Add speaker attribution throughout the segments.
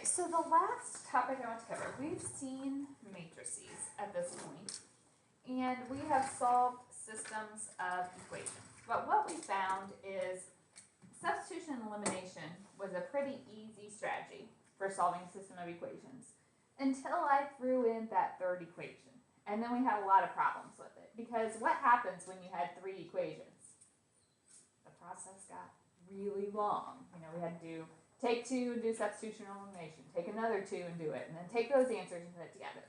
Speaker 1: so the last topic I want to cover, we've seen matrices at this point, and we have solved systems of equations. But what we found is substitution and elimination was a pretty easy strategy for solving a system of equations until I threw in that third equation. And then we had a lot of problems with it. Because what happens when you had three equations? The process got really long. You know, we had to do take two and do substitution and elimination, take another two and do it, and then take those answers and put it together.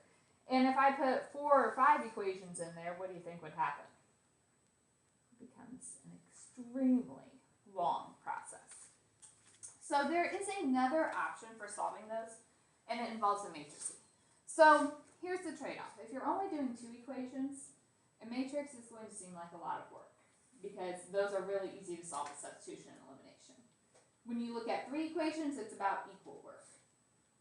Speaker 1: And if I put 4 or 5 equations in there, what do you think would happen? It becomes an extremely long process. So there is another option for solving those, and it involves a matrix. So here's the trade-off. If you're only doing 2 equations, a matrix is going to seem like a lot of work because those are really easy to solve with substitution and elimination. When you look at 3 equations, it's about equal work.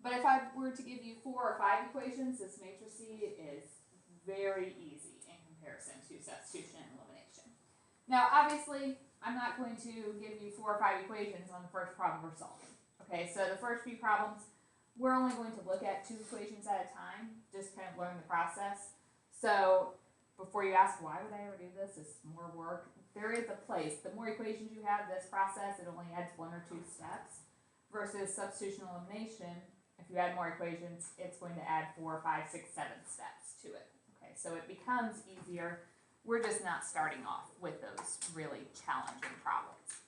Speaker 1: But if I were to give you 4 or 5 equations, this matrix is very easy in comparison to substitution and elimination. Now, obviously, I'm not going to give you 4 or 5 equations on the first problem we're solving. Okay, so the first few problems, we're only going to look at 2 equations at a time, just kind of learn the process. So before you ask, why would I ever do this? It's more work. There is a place. The more equations you have, this process, it only adds 1 or 2 steps. Versus substitution and elimination, if you add more equations, it's going to add 4, 5, 6, 7 steps to it. Okay, so it becomes easier. We're just not starting off with those really challenging problems.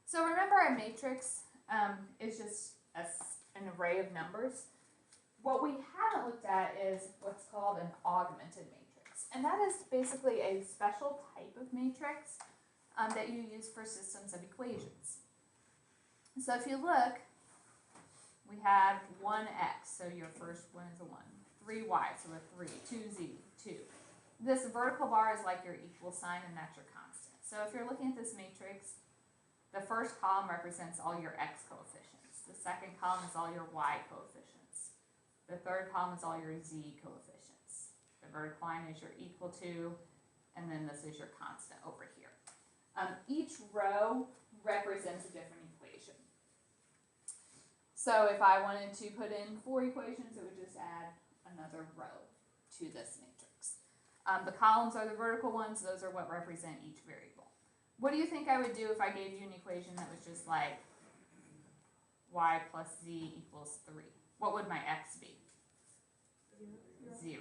Speaker 1: So remember, a matrix is just an array of numbers. What we haven't looked at is what's called an augmented matrix. And that is basically a special type of matrix that you use for systems of equations. So if you look, we have 1x, so your first one is a 1. 3y, so a 3. 2z, 2. This vertical bar is like your equal sign, and that's your constant. So if you're looking at this matrix, the first column represents all your x coefficients. The second column is all your y coefficients. The third column is all your z coefficients. The vertical line is your equal to, and then this is your constant over here. Each row represents a different equation. So if I wanted to put in 4 equations, it would just add another row to this matrix. The columns are the vertical ones. Those are what represent each variable. What do you think I would do if I gave you an equation that was just like y plus z equals 3? What would my x be? 0.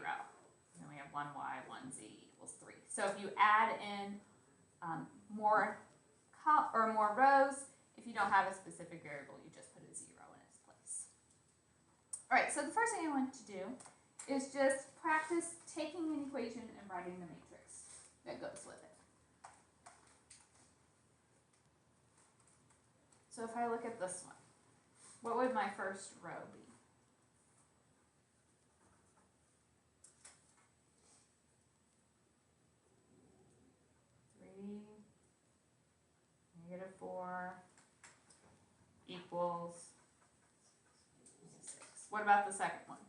Speaker 1: Then we have 1y, 1z equals 3. So if you add in more rows, if you don't have a specific variable, you just put a 0 in its place. All right, so the first thing I want to do is just practice taking an equation and writing the matrix that goes with it. So if I look at this one, what would my first row be? 3, -4 equals 6. What about the second one?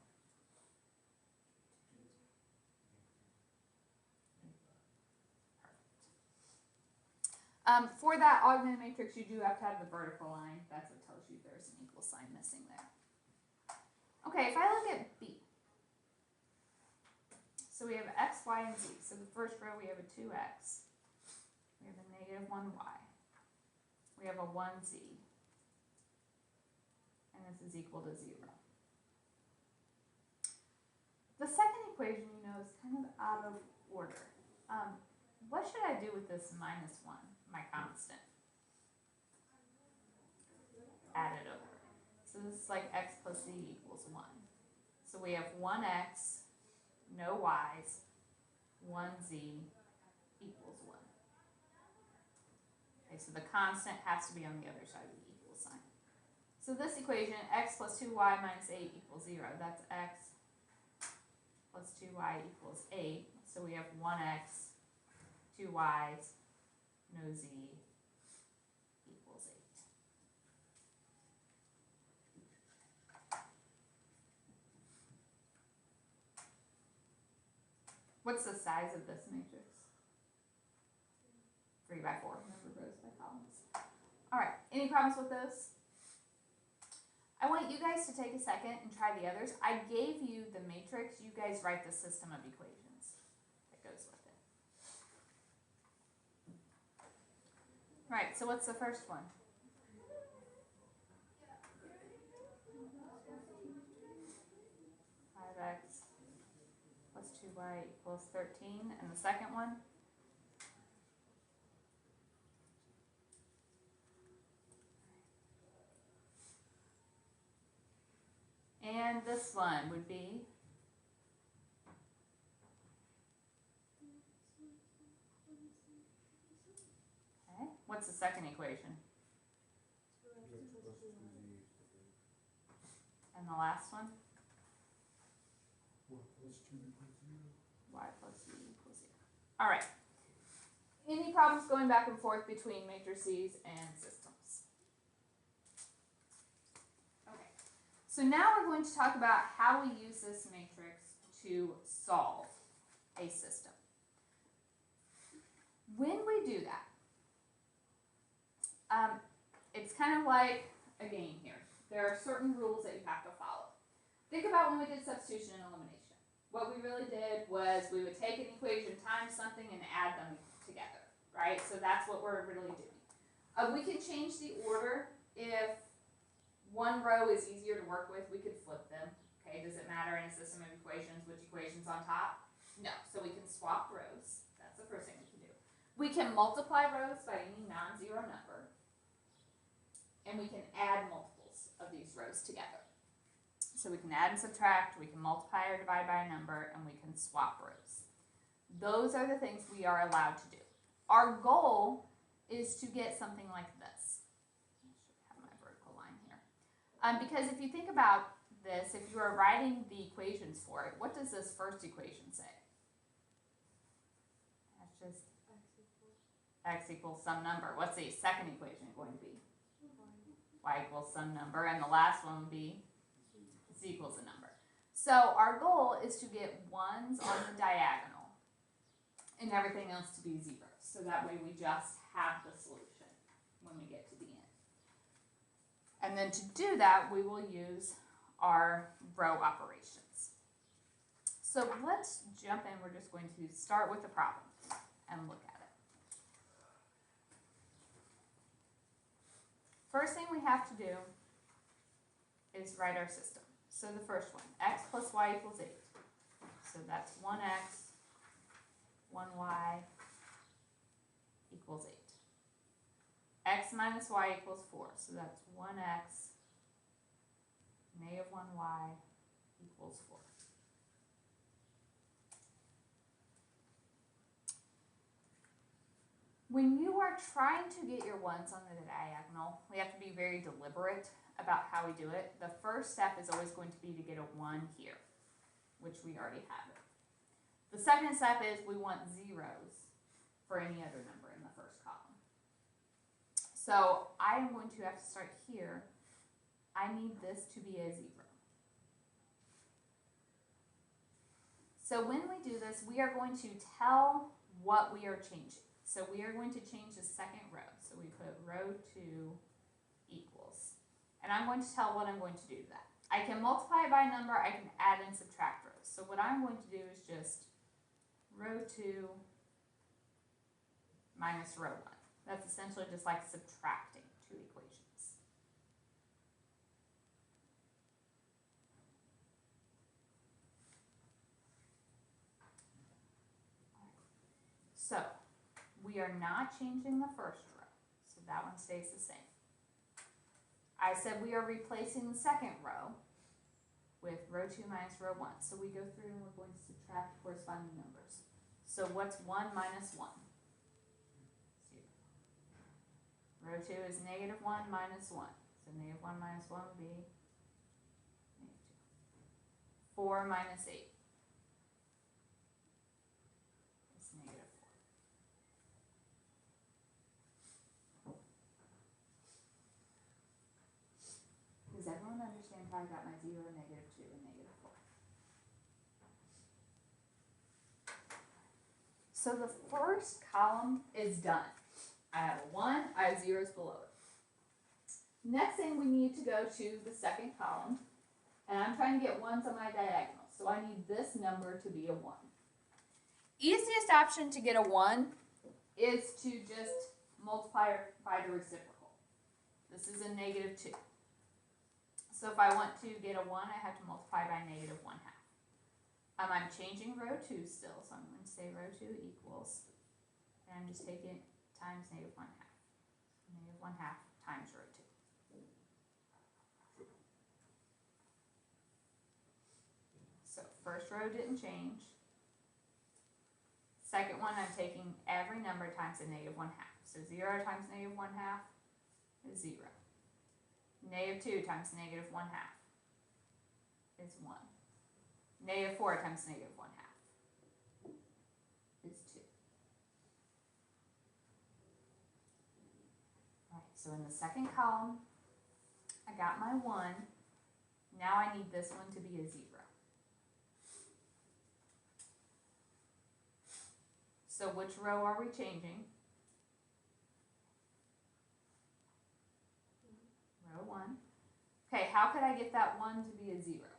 Speaker 1: For that augmented matrix, you do have to have the vertical line. That's what tells you there's an equal sign missing there. Okay, if I look at B, so we have x, y, and z. So the first row, we have a 2x. We have a -1y. We have a 1z. And this is equal to 0. The second equation, you know, is kind of out of order. What should I do with this -1, my constant? Add it over. So this is like x plus z equals 1. So we have 1x, no y's, 1z equals 1. Okay, so the constant has to be on the other side of the equal sign. So this equation, x plus 2y minus 8 equals 0. That's x plus 2y equals 8. So we have 1x, 2 y's, no z equals 8. What's the size of this matrix? 3 by 4. Remember rows by columns. All right, any problems with those? I want you guys to take a second and try the others. I gave you the matrix. You guys write the system of equations that goes with it. Right, so what's the first one? 5x plus 2y equals 13. And the second one? And this one would be? Okay, what's the second equation? And the last one? Y plus 2 equals 0. Y plus z equals 0. All right. Any problems going back and forth between matrices and systems? Okay. So now we're going to talk about how we use this matrix to solve a system. When we do that, it's kind of like a game here. There are certain rules that you have to follow. Think about when we did substitution and elimination. What we really did was we would take an equation times something and add them together, right? So that's what we're really doing. We can change the order. If one row is easier to work with, we could flip them. Okay, does it matter in a system of equations which equation's on top? No, so we can swap rows. That's the first thing we can do. We can multiply rows by any non-zero number. And we can add multiples of these rows together. So we can add and subtract, we can multiply or divide by a number, and we can swap rows. Those are the things we are allowed to do. Our goal is to get something like this. I should have my vertical line here. Because if you think about this, if you are writing the equations for it, what does this first equation say? That's just x equals some number. What's the second equation going to be? Y equals some number, and the last one would be z equals a number. So our goal is to get ones on the diagonal and everything else to be zeros. So that way we just have the solution when we get to the end. And then to do that, we will use our row operations. So let's jump in. We're just going to start with the problem and look at it. First thing we have to do is write our system. So the first one, x plus y equals 8. So that's 1x, 1y equals 8. X minus y equals 4. So that's 1x, negative 1y equals 4. When you are trying to get your ones on the diagonal, we have to be very deliberate about how we do it. The first step is always going to be to get a 1 here, which we already have it. The second step is we want zeros for any other number in the first column. So I am going to have to start here. I need this to be a 0. So when we do this, we are going to tell what we are changing. So we are going to change the second row. So we put row 2 equals. And I'm going to tell what I'm going to do to that. I can multiply by a number, I can add and subtract rows. So what I'm going to do is just row 2 minus row 1. That's essentially just like subtracting two equations. So we are not changing the first row, so that one stays the same. I said we are replacing the second row with row 2 minus row 1. So we go through and we're going to subtract corresponding numbers. So what's 1 minus 1? 0. Row 2 is negative 1 minus 1. So negative 1 minus 1 would be negative 2. 4 minus 8 is negative 4. Does everyone understand how I got my 0, negative 2, and negative 4? So the first column is done. I have a 1, I have zeros below it. Next thing, we need to go to the second column, and I'm trying to get ones on my diagonal, so I need this number to be a 1. Easiest option to get a 1 is to just multiply by the reciprocal. This is a -2. So if I want to get a 1, I have to multiply by -1/2. I'm changing row 2 still, so I'm going to say row 2 equals, and I'm just taking it times -1/2. -1/2 times row 2. So first row didn't change. Second one, I'm taking every number times a -1/2. So 0 times -1/2 is 0. -2 times -1/2 is 1. -4 times -1/2 is 2. All right, so in the second column, I got my 1. Now I need this one to be a 0. So which row are we changing? Row 1. Okay, how could I get that 1 to be a 0?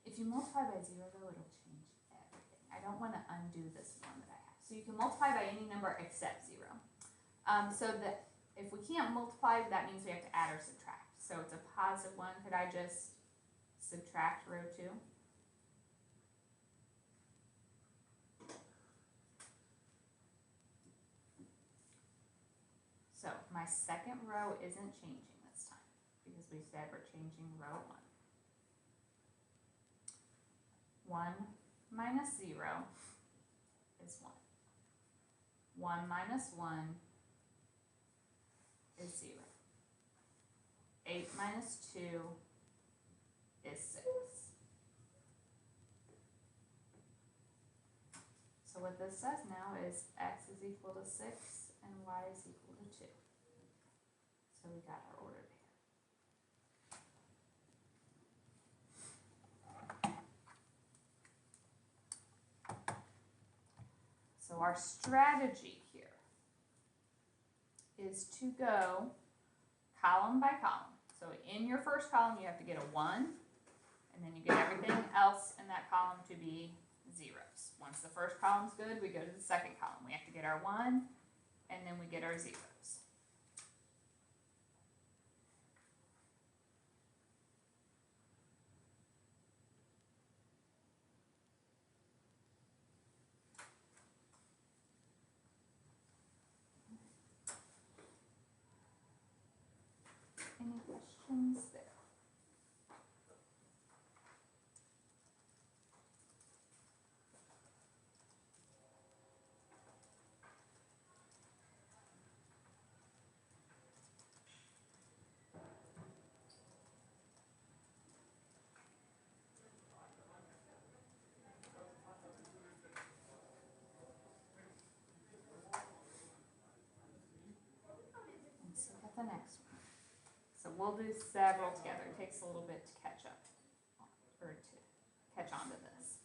Speaker 1: If you multiply by 0 though, it'll change everything. I don't want to undo this 1 that I have. So you can multiply by any number except 0. So that if we can't multiply, that means we have to add or subtract. So it's a +1. Could I just subtract row 2? So my second row isn't changing this time because we said we're changing row 1. 1 minus 0 is 1. 1 minus 1 is 0. 8 minus 2 is 6. So what this says now is x is equal to 6 and y is equal to 2. So we got our order pair. So our strategy here is to go column by column. So in your first column, you have to get a 1, and then you get everything else in that column to be zeros. Once the first column's good, we go to the second column. We have to get our 1, and then we get our zeros. Any questions there? Let's look at the next one. So we'll do several together. It takes a little bit to catch up, or to catch on to this.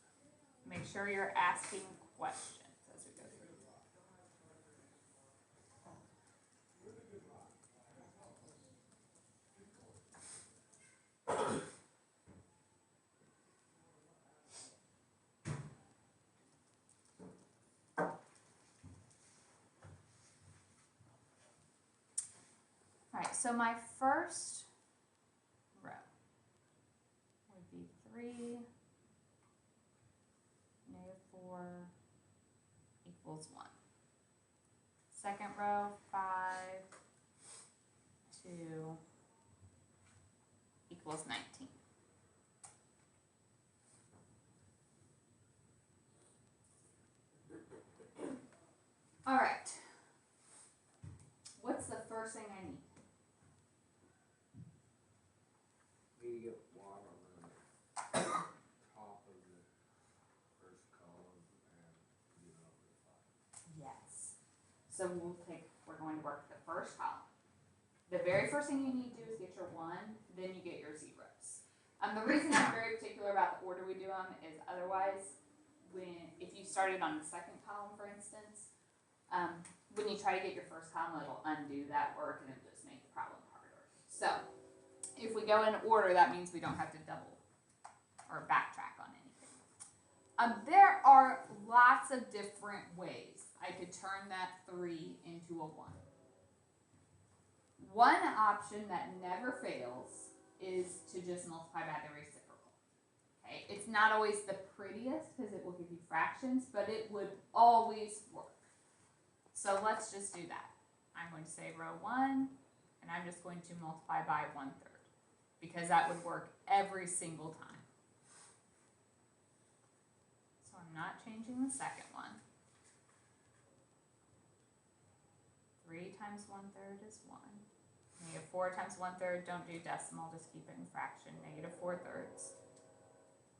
Speaker 1: Make sure you're asking questions as we go through. Alright, so my first row would be 3, -4 equals 1. Second row, 5, 2 equals 19. Alright, what's the first thing I need?
Speaker 2: You get 1 on the top of the first column and get over to 5.
Speaker 1: Yes. So we're going to work the first column. The very first thing you need to do is get your 1, then you get your zeros. The reason I'm very particular about the order we do them is otherwise, if you started on the second column, for instance, when you try to get your first column, it'll undo that work and it'll just make the problem harder. So if we go in order, that means we don't have to double or backtrack on anything. There are lots of different ways I could turn that 3 into a 1. One option that never fails is to just multiply by the reciprocal. Okay, it's not always the prettiest because it will give you fractions, but it would always work. So let's just do that. I'm going to say row 1, and I'm just going to multiply by 1/3 because that would work every single time. So I'm not changing the second one. 3 times 1/3 is 1. -4 times 1/3, don't do decimal, just keep it in fraction. -4/3.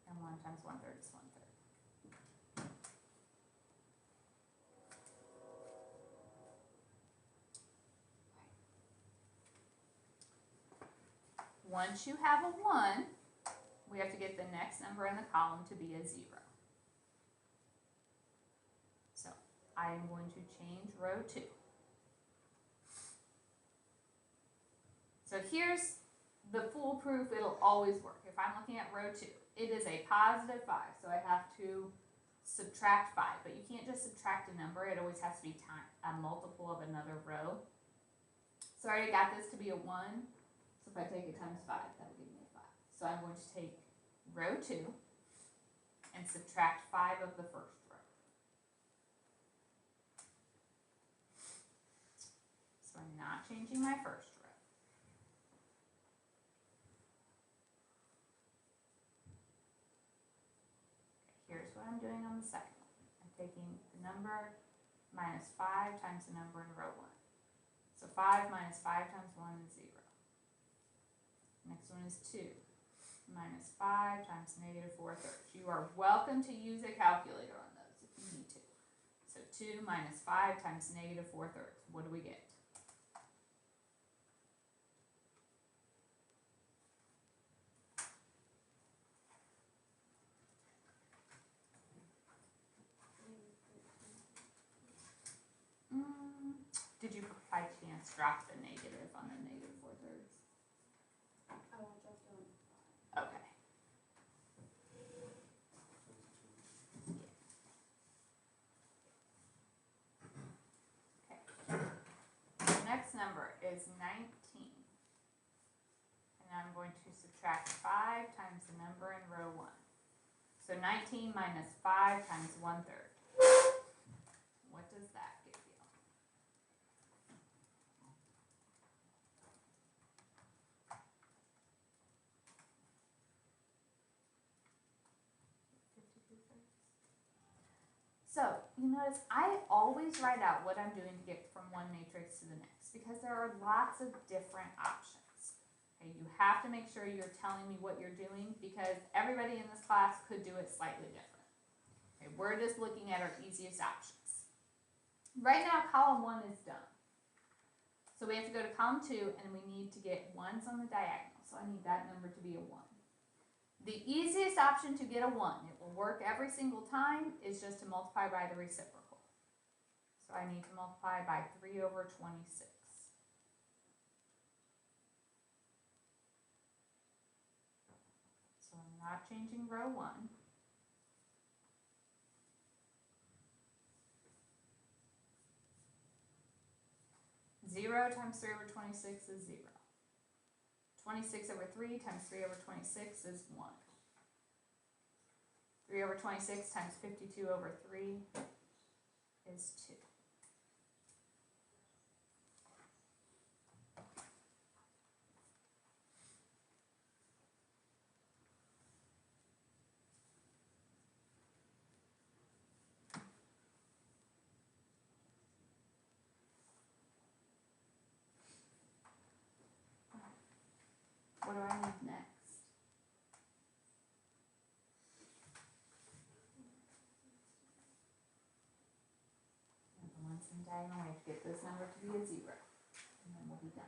Speaker 1: And 1 times 1/3 is 1/3. Once you have a 1, we have to get the next number in the column to be a 0. So I am going to change row 2. So here's the foolproof, it'll always work. If I'm looking at row 2, it is a +5, so I have to subtract 5. But you can't just subtract a number, it always has to be a multiple of another row. So I already got this to be a 1. So if I take it times 5, that'll give me a 5. So I'm going to take row 2 and subtract 5 of the first row. So I'm not changing my first row. Okay, here's what I'm doing on the second one. I'm taking the number minus 5 times the number in row 1. So 5 minus 5 times 1 is 0. Next one is 2 minus 5 times -4/3. You are welcome to use a calculator on those if you need to. So 2 minus 5 times -4/3. What do we get? Did you by chance drop the negative on the -4/3? Okay. Okay. The next number is 19. And I'm going to subtract 5 times the number in row 1. So 19 minus 5 times 1/3. What does that give you? So you notice I always write out what I'm doing to get from one matrix to the next because there are lots of different options. Okay, you have to make sure you're telling me what you're doing because everybody in this class could do it slightly different. Okay, we're just looking at our easiest options. Right now, column 1 is done. So we have to go to column 2 and we need to get 1s on the diagonal. So I need that number to be a 1. The easiest option to get a 1, it will work every single time, is just to multiply by the reciprocal. So I need to multiply by 3/26. So I'm not changing row 1. Zero times 3/26 is 0. 26/3 times 3/26 is 1. 3/26 times 52/3 is 2. What do I need next? And the ones in diagonal, we have to get this number to be a 0. And then we'll be done.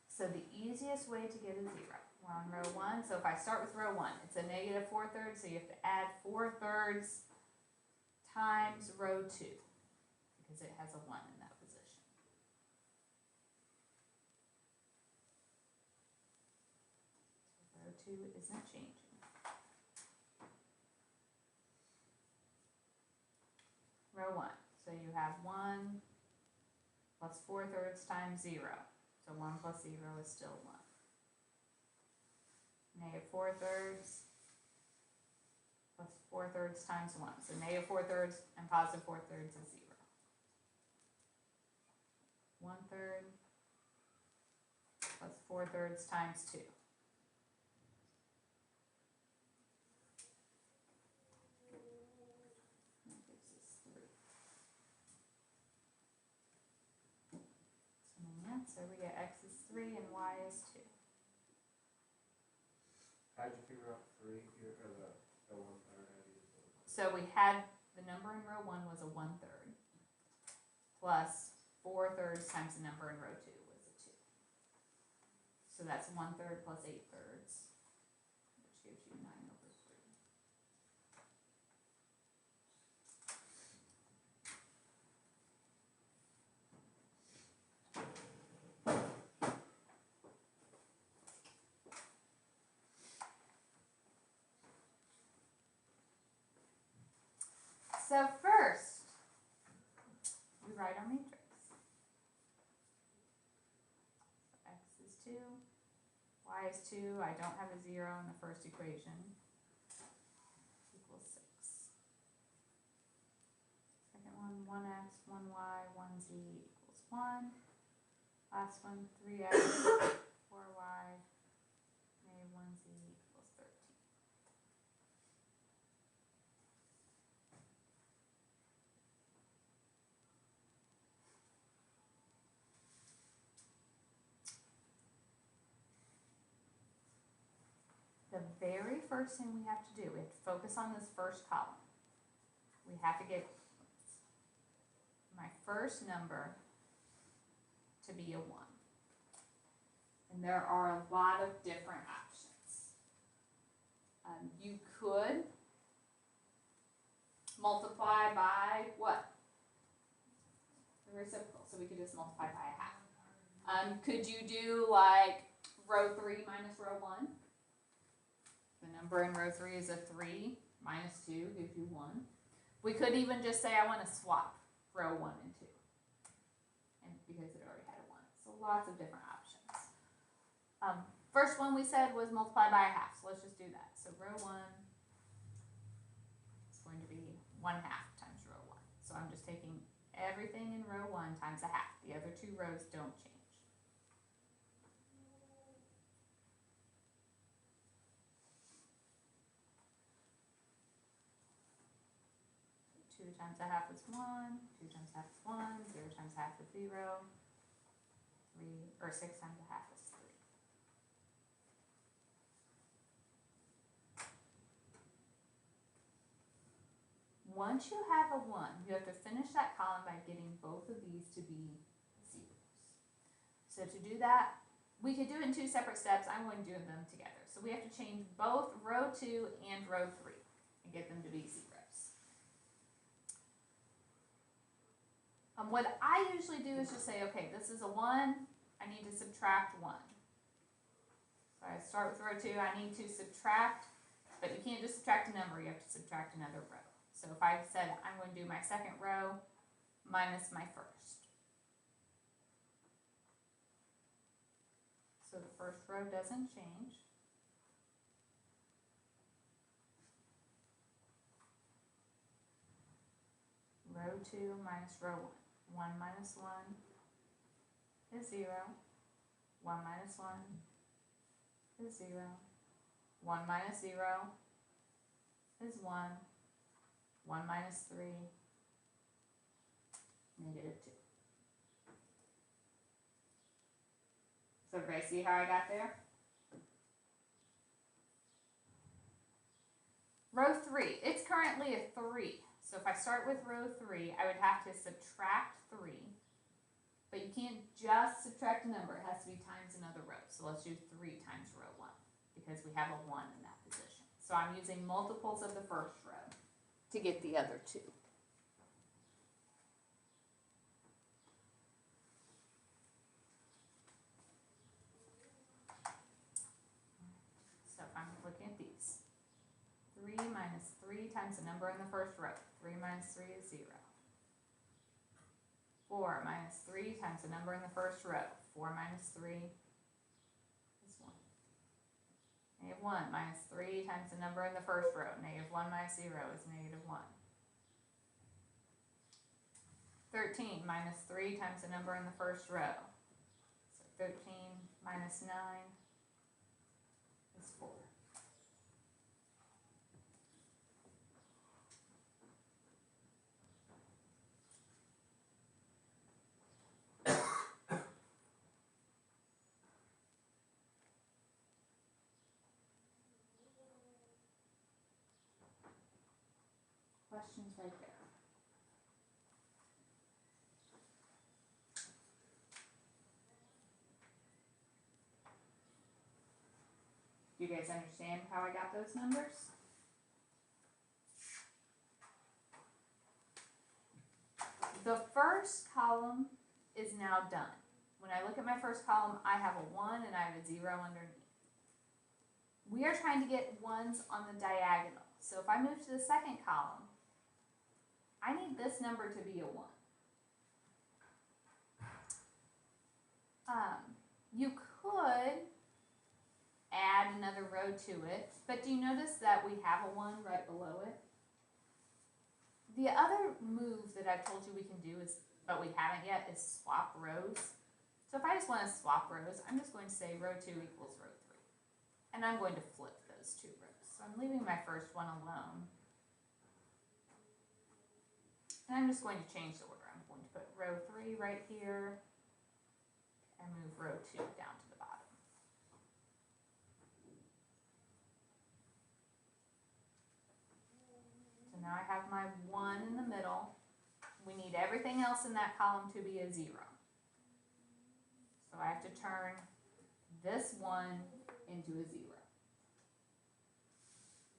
Speaker 1: So the easiest way to get a 0, we're on row 1. So if I start with row 1, it's a -4/3, so you have to add 4/3 times row 2. because it has a 1 in that position. So row 2 isn't changing. Row 1, so you have 1 plus 4/3 times 0. So 1 plus 0 is still 1. Negative 4/3 plus 4/3 times 1. So negative 4/3 and positive 4/3 is 0. 1/3 plus 4/3 times 2. That gives us 3. So in the answer we get x is 3 and y is 2.
Speaker 2: How'd you figure out 3 here, or the 1/3, how do you do it?
Speaker 1: So we had the number in row 1 was a 1/3 plus 4/3 times the number in row 2 was a 2. So that's 1/3 plus 8/3, which gives you 9/3. So first, we write our matrix. So x is 2, y is 2, I don't have a 0 in the first equation, equals 6. Second one, 1x, 1y, 1z equals 1. Last one, 3x, 4y, negative 1z equals 13. The very first thing we have to do, we have to focus on this first column. We have to get my first number to be a 1. And there are a lot of different options. You could multiply by what? The reciprocal, so we could just multiply by a 1/2. Could you do like row 3 minus row 1? The number in row 3 is a 3, minus 2 gives you 1. We could even just say I want to swap row 1 and 2. And because it already had a 1. So lots of different options. First one we said was multiply by a 1/2. So let's just do that. So row 1 is going to be 1/2 times row 1. So I'm just taking everything in row 1 times a 1/2. The other 2 rows don't change. 2 times a 1/2 is 1, 2 times a 1/2 is 1, 0 times a 1/2 is 0, 6 times a 1/2 is 3. Once you have a 1, you have to finish that column by getting both of these to be 0s. So to do that, we could do it in 2 separate steps. I'm going to do them together. So we have to change both row 2 and row 3 and get them to be 0s. What I usually do is just say, okay, this is a 1, I need to subtract 1. So I start with row 2, I need to subtract, but you can't just subtract a number, you have to subtract another row. So if I said I'm going to do my second row minus my first. So the first row doesn't change. Row 2 minus row 1. 1 minus 1 is 0. 1 minus 1 is 0. 1 minus 0 is 1. 1 minus 3, negative 2. So everybody see how I got there? Row 3, it's currently a 3. So if I start with row 3, I would have to subtract 3. But you can't just subtract a number, it has to be times another row. So let's do 3 times row 1, because we have a 1 in that position. So I'm using multiples of the first row to get the other 2. 3 minus 3 times the number in the first row. 3 minus 3 is 0. 4 minus 3 times the number in the first row. 4 minus 3 is 1. Negative 1 minus 3 times the number in the first row. Negative 1 minus 0 is negative 1. 13 minus 3 times the number in the first row. So 13 minus 9 is 4. Questions right there. Do you guys understand how I got those numbers? The first column is now done. When I look at my first column, I have a 1 and I have a 0 underneath. We are trying to get ones on the diagonal. So if I move to the second column, I need this number to be a 1. You could add another row to it, but do you notice that we have a 1 right below it? The other move that I've told you we can do is, but we haven't yet, is swap rows. So if I just want to swap rows, I'm just going to say row 2 equals row 3. And I'm going to flip those 2 rows. So I'm leaving my first one alone. And I'm just going to change the order. I'm going to put row 3 right here and move row 2 down to the bottom. So now I have my 1 in the middle. We need everything else in that column to be a 0. So I have to turn this 1 into a 0.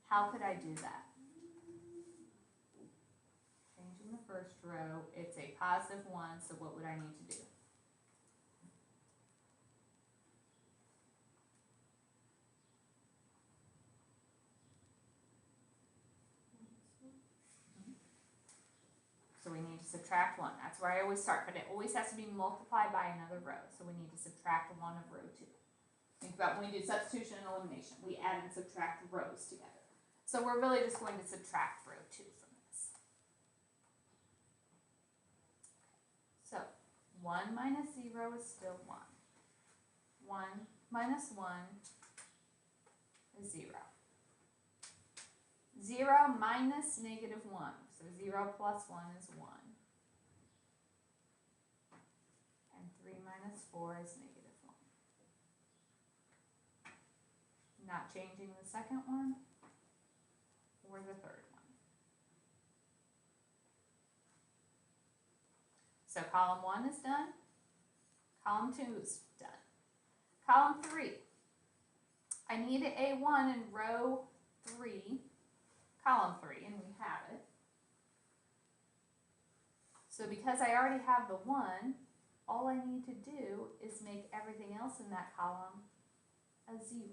Speaker 1: How could I do that? Changing the first row, it's a positive 1, so what would I need to do? So we need to subtract 1. That's where I always start, but it always has to be multiplied by another row. So we need to subtract 1 of row 2. Think about when we do substitution and elimination. We add and subtract rows together. So we're really just going to subtract row 2 from this. So 1 minus 0 is still 1. 1 minus 1 is 0. 0 minus negative 1. So 0 plus 1 is 1. And 3 minus 4 is negative 1. Not changing the second one or the third one. So column 1 is done. Column 2 is done. Column 3. I need a 1 in row 3, column 3, and we have it. So because I already have the 1, all I need to do is make everything else in that column a 0.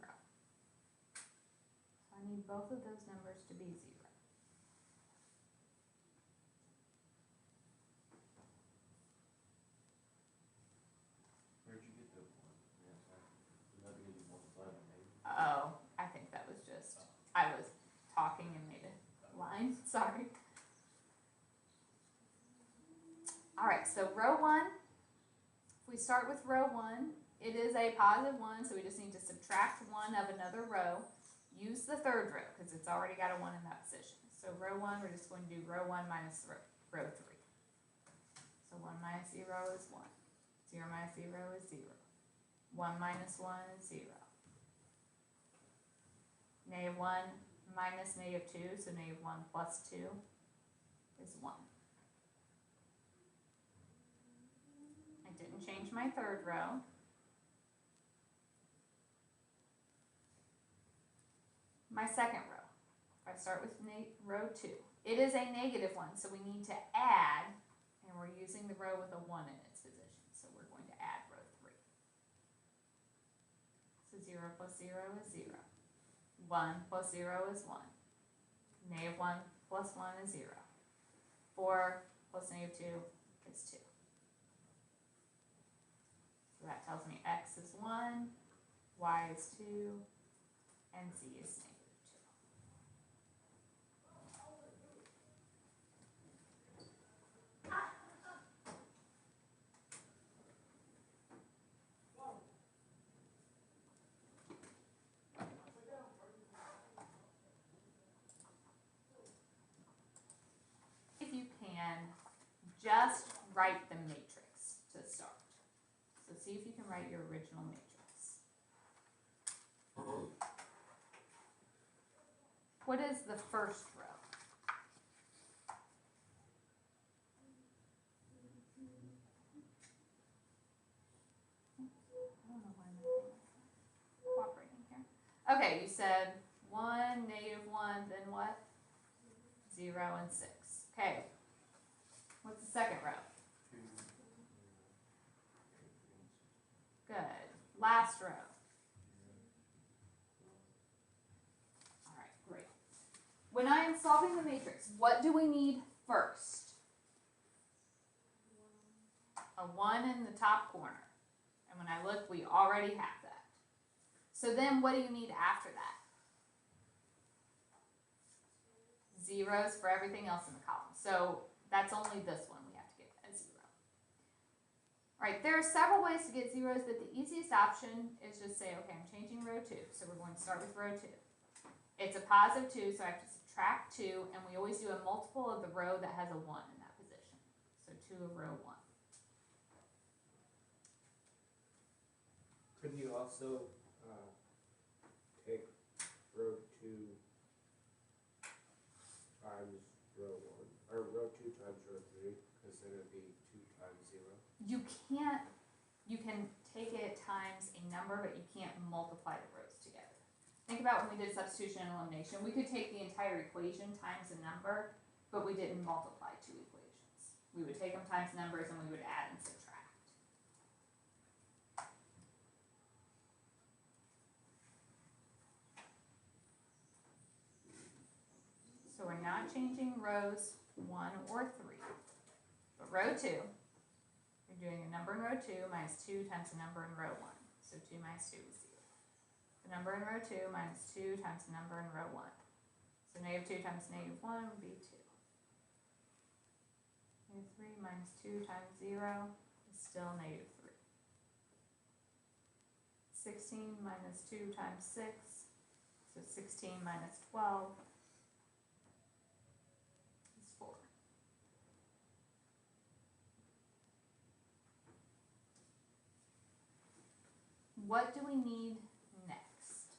Speaker 1: So I need both of those numbers to be 0.
Speaker 2: Where'd you get the 1? Yes, that means you multiplied by 8.
Speaker 1: Oh, I think that was just, I was talking and made a line, sorry. All right, so row 1, if we start with row 1, it is a positive 1, so we just need to subtract 1 of another row. Use the third row, because it's already got a 1 in that position. So row 1, we're just going to do row 1 minus row 3. So 1 minus 0 is 1. 0 minus 0 is 0. 1 minus 1 is 0. Negative 1 minus negative 2, so negative 1 plus 2 is 1. I didn't change my third row. My second row, if I start with row 2, it is a negative 1, so we need to add, and we're using the row with a 1 in its position, so we're going to add row 3. So 0 plus 0 is 0. 1 plus 0 is 1. negative 1 plus 1 is 0. 4 plus negative 2 is 2. So that tells me x is 1, y is 2, and z is negative 2. If you can, just write the matrix to start. So see if you can write your original matrix. What is the first row? I don't know why my thing is not cooperating here. Okay, you said 1, negative 1, then what? 0 and 6. Okay. What's the second row? Good. Last row. All right, great. When I am solving the matrix, what do we need first? A 1 in the top corner. And when I look, we already have that. So then what do you need after that? Zeros for everything else in the column. So that's only this one we have to get a 0. All right, there are several ways to get zeros, but the easiest option is just say, okay, I'm changing row 2. So we're going to start with row 2. It's a positive 2, so I have to subtract 2, and we always do a multiple of the row that has a 1 in that position. So 2 of row 1.
Speaker 2: Couldn't you also take row 2 times row 1, or row 2 times row 3, because then it'd be 2 times 0?
Speaker 1: You can't, you can take it times a number, but you can't multiply the rows together. Think about when we did substitution and elimination. We could take the entire equation times a number, but we didn't multiply two equations. We would take them times numbers and we would add and subtract. So we're not changing rows 1 or 3. But row 2, you're doing a number in row 2 minus 2 times the number in row 1. So 2 minus 2 is 0. The number in row 2 minus 2 times the number in row 1. So negative 2 times negative 1 would be 2. Negative 3 minus 2 times 0 is still negative 3. 16 minus 2 times 6, so 16 minus 12 is 4. What do we need next?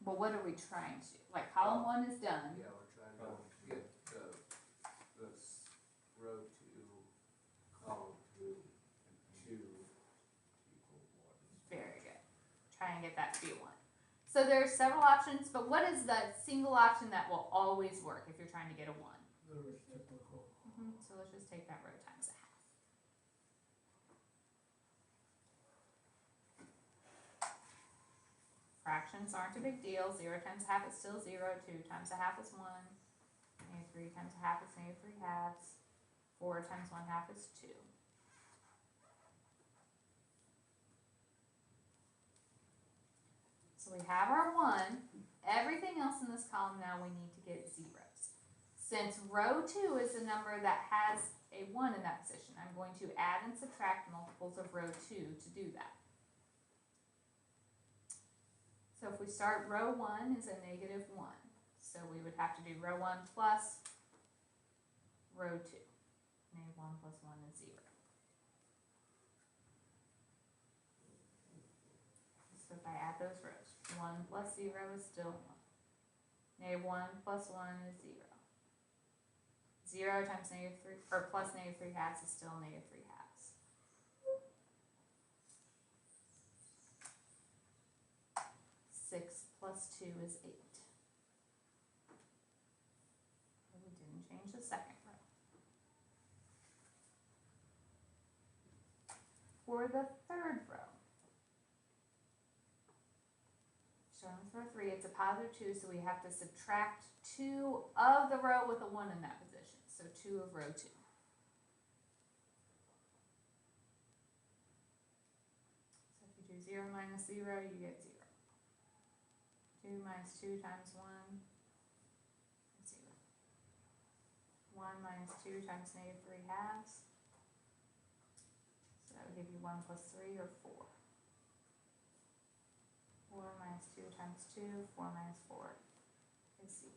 Speaker 1: Well, what are we trying to do? Like column 1 is done.
Speaker 2: Yeah, we're trying to get this row 2, column 2, and 2 equal 1.
Speaker 1: Very good. Try and get that to be 1. So there are several options, but what is the single option that will always work if you're trying to get a 1?
Speaker 3: The reciprocal.
Speaker 1: So let's just take that row times a half. Fractions aren't a big deal. 0 times a half is still 0. 2 times a half is 1. Negative 3 times a half is negative 3 halves. 4 times 1 half is 2. So we have our 1. Everything else in this column now we need to get zeros. Since row 2 is a number that has a 1 in that position, I'm going to add and subtract multiples of row 2 to do that. So if we start row 1 is a negative 1. So we would have to do row 1 plus row 2. Negative 1 plus 1 is 0. So if I add those rows, 1 plus 0 is still 1. Negative 1 plus 1 is 0. 0 times negative 3, or plus negative 3 halves is still negative 3 halves. 6 plus 2 is 8. We didn't change the second row. For the third row, starting with row 3, it's a positive 2, so we have to subtract 2 of the row with a 1 in that position. So 2 of row 2. So if you do 0 minus 0, you get 0. 2 minus 2 times 1 is 0. 1 minus 2 times negative 3 halves. So that would give you 1 plus 3 or 4. 4 minus 2 times 2, 4 minus 4 is 0.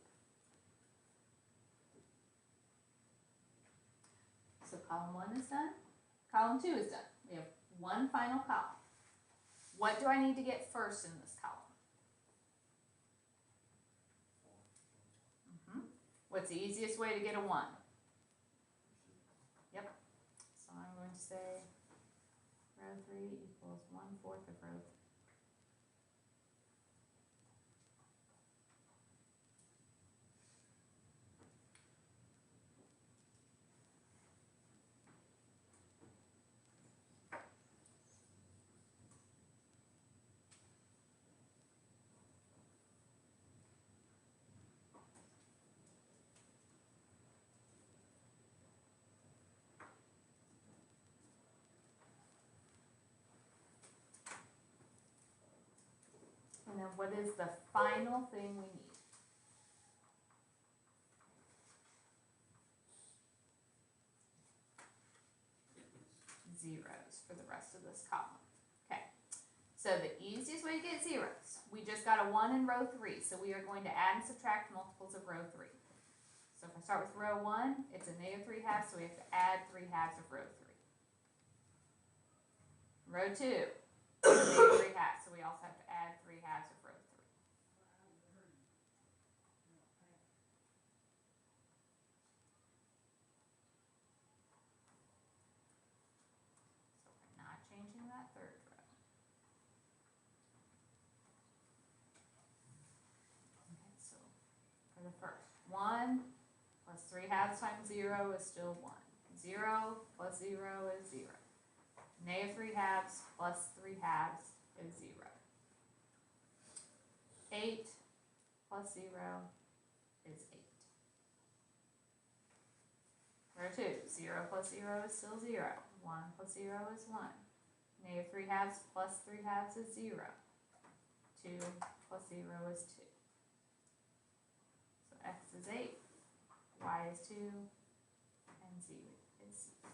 Speaker 1: So column 1 is done. Column 2 is done. We have one final column. What do I need to get first in this column? What's the easiest way to get a 1? Yep. So I'm going to say row 3 equals 1/4 of row 3. And then what is the final thing we need? Zeros for the rest of this column. Okay, so the easiest way to get zeros, we just got a 1 in row 3, so we are going to add and subtract multiples of row 3. So if I start with row 1, it's a negative 3 halves, so we have to add 3 halves of row 3. Row 2, negative 3 halves, so we also have to add 3 halves of row 3. So we're not changing that third row. Okay, so for the first, 1 plus 3 halves times 0 is still 1. 0 plus 0 is 0. Negative 3 halves plus 3 halves is 0. 8 plus 0 is 8. Row 2, 0 plus 0 is still 0. 1 plus 0 is 1. Negative 3 halves plus 3 halves is 0. 2 plus 0 is 2. So x is 8, y is 2, and z is 0.